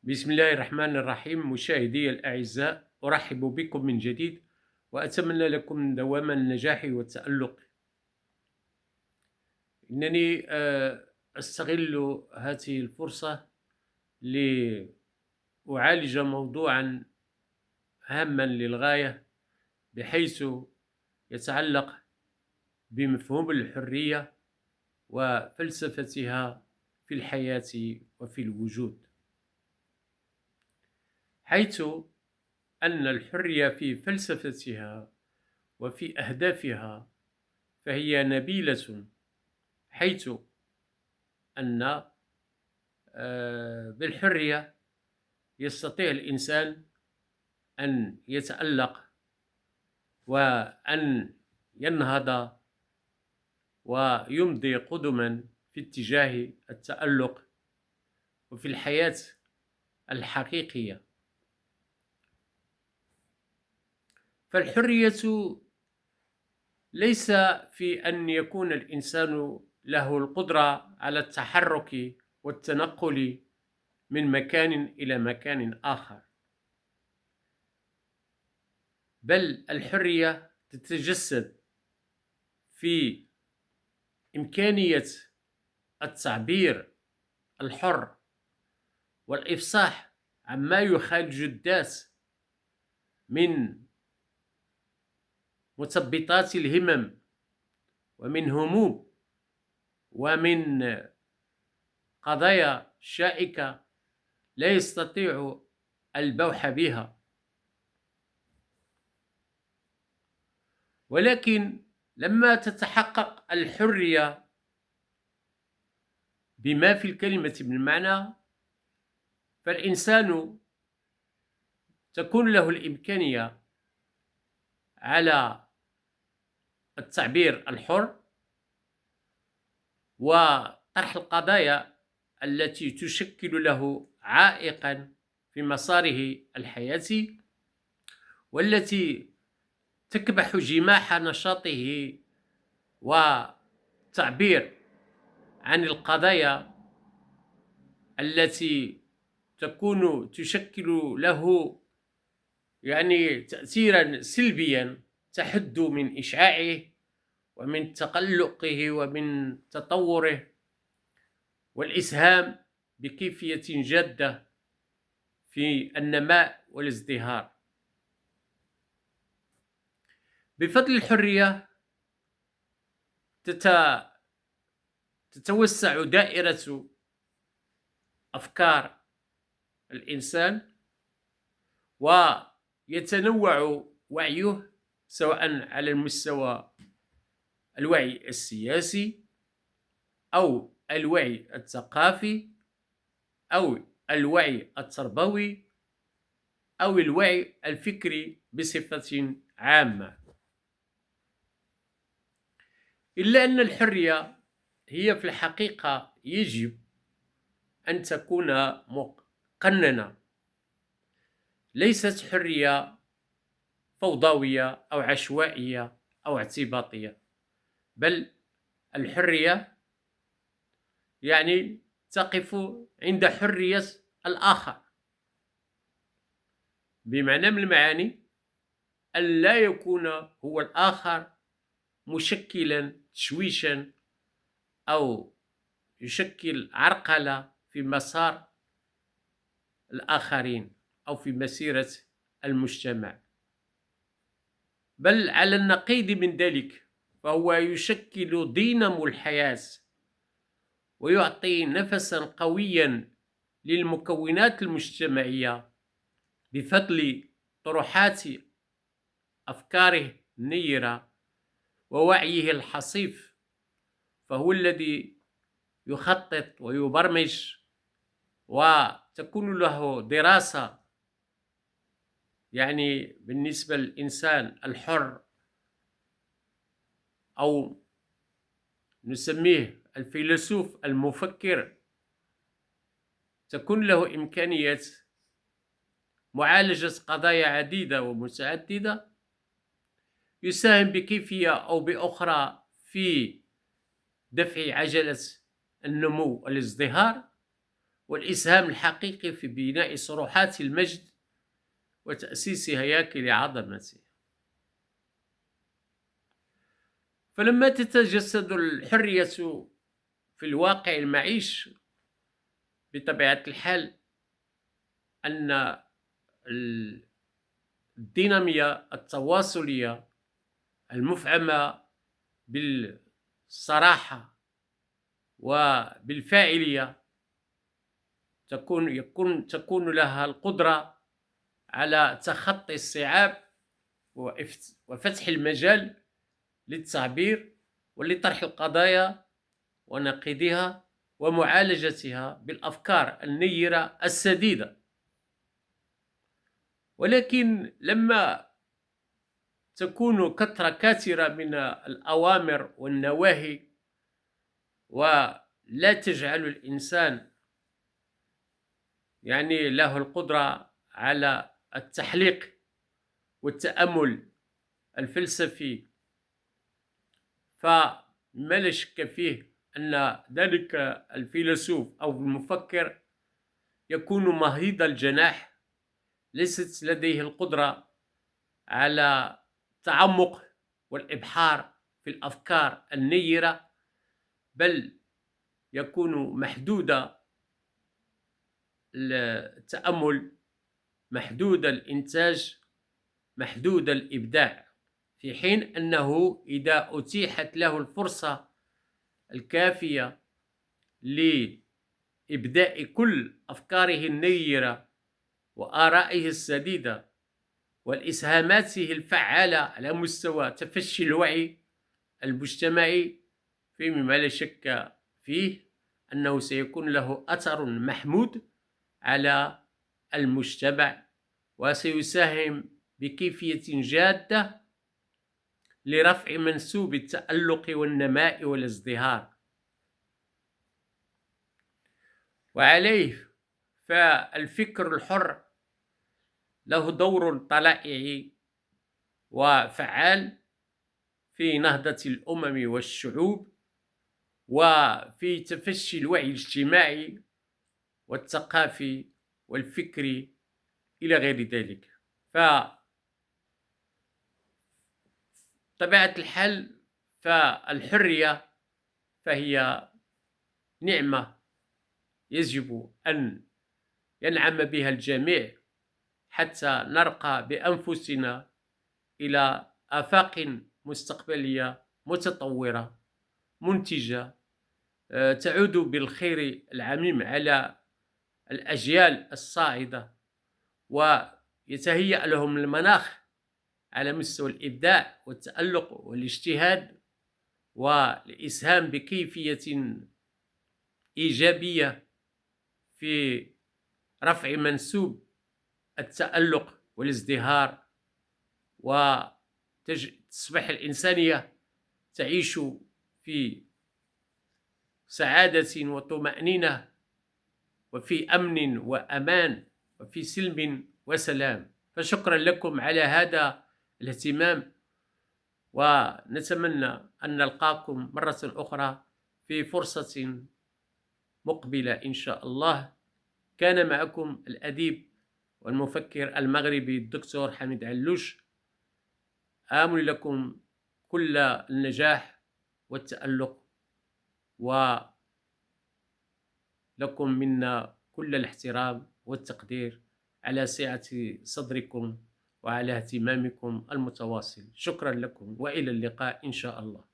بسم الله الرحمن الرحيم. مشاهدي الأعزاء، أرحب بكم من جديد وأتمنى لكم دوام النجاح والتألق. إنني أستغل هذه الفرصة لأعالج موضوعا هاما للغاية، بحيث يتعلق بمفهوم الحرية وفلسفتها في الحياة وفي الوجود، حيث أن الحرية في فلسفتها وفي أهدافها فهي نبيلة، حيث أن بالحرية يستطيع الإنسان أن يتألق وأن ينهض ويمضي قدما في اتجاه التألق وفي الحياة الحقيقية. فالحرية ليس في أن يكون الإنسان له القدرة على التحرك والتنقل من مكان إلى مكان آخر، بل الحرية تتجسد في إمكانية التعبير الحر والإفصاح عما يخالج الذات من مثبطات الهمم ومن هموم ومن قضايا شائكة لا يستطيع البوح بها. ولكن لما تتحقق الحرية بما في الكلمة من معنى، فالإنسان تكون له الإمكانية على التعبير الحر وطرح القضايا التي تشكل له عائقا في مساره الحياتي، والتي تكبح جماح نشاطه والتعبير عن القضايا التي تكون تشكل له تأثيرا سلبيا تحد من إشعاعه ومن تقلقه ومن تطوره والإسهام بكيفية جادة في النماء والازدهار. بفضل الحرية تتوسع دائرة أفكار الإنسان ويتنوع وعيه، سواء على المستوى الوعي السياسي أو الوعي الثقافي أو الوعي التربوي أو الوعي الفكري بصفة عامة. إلا أن الحرية هي في الحقيقة يجب أن تكون مقننة، ليست حرية فوضوية أو عشوائية أو اعتباطية، بل الحرية تقف عند حرية الآخر، بمعنى من المعاني أن لا يكون هو الآخر مشكلا تشويشا أو يشكل عرقلة في مسار الآخرين أو في مسيرة المجتمع، بل على النقيض من ذلك، فهو يشكل دينامو الحياة ويعطي نفسا قويا للمكونات المجتمعية بفضل طروحات أفكاره النيرة ووعيه الحصيف. فهو الذي يخطط ويبرمج، وتكون له دراسة بالنسبة للإنسان الحر، أو نسميه الفيلسوف المفكر، تكون له إمكانية معالجة قضايا عديدة ومتعددة، يساهم بكيفية أو بأخرى في دفع عجلة النمو والازدهار، والإسهام الحقيقي في بناء صروحات المجد وتأسيس هياكل عظمته. فلما تتجسد الحرية في الواقع المعيش، بطبيعة الحال أن الدينامية التواصلية المفعمة بالصراحة وبالفاعلية تكون لها القدرة على تخطي الصعاب وفتح المجال للتعبير ولطرح القضايا ونقدها ومعالجتها بالأفكار النيرة السديدة. ولكن لما تكون كثرة كثيرة من الأوامر والنواهي ولا تجعل الإنسان له القدرة على التحليق والتأمل الفلسفي، فما لا شك فيه أن ذلك الفيلسوف أو المفكر يكون مهيض الجناح، ليست لديه القدرة على التعمق والإبحار في الأفكار النيرة، بل يكون محدود التأمل، محدود الإنتاج، محدود الإبداع، في حين أنه إذا أتيحت له الفرصة الكافية لإبداء كل أفكاره النيرة وآرائه السديدة والإسهاماته الفعالة على مستوى تفشي الوعي المجتمعي، فيما لا شك فيه أنه سيكون له أثر محمود على المجتمع، وسيساهم بكيفية جادة لرفع منسوب التألق والنماء والازدهار. وعليه فالفكر الحر له دور طلائعي وفعال في نهضة الأمم والشعوب وفي تفشي الوعي الاجتماعي والثقافي والفكري إلى غير ذلك. فطبيعة الحال فالحرية فهي نعمة يجب أن ينعم بها الجميع حتى نرقى بأنفسنا إلى آفاق مستقبلية متطورة منتجة تعود بالخير العميم على الأجيال الصاعدة، ويتهيأ لهم المناخ على مستوى الإبداع والتألق والاجتهاد والإسهام بكيفية إيجابية في رفع منسوب التألق والازدهار، وتصبح الإنسانية تعيش في سعادة وطمأنينة وفي أمن وأمان وفي سلم وسلام. فشكرا لكم على هذا الاهتمام، ونتمنى أن نلقاكم مرة أخرى في فرصة مقبلة إن شاء الله. كان معكم الأديب والمفكر المغربي الدكتور حميد علوش، آمل لكم كل النجاح والتألق، ولكم منا كل الاحترام والتقدير على سعة صدركم وعلى اهتمامكم المتواصل. شكرا لكم وإلى اللقاء إن شاء الله.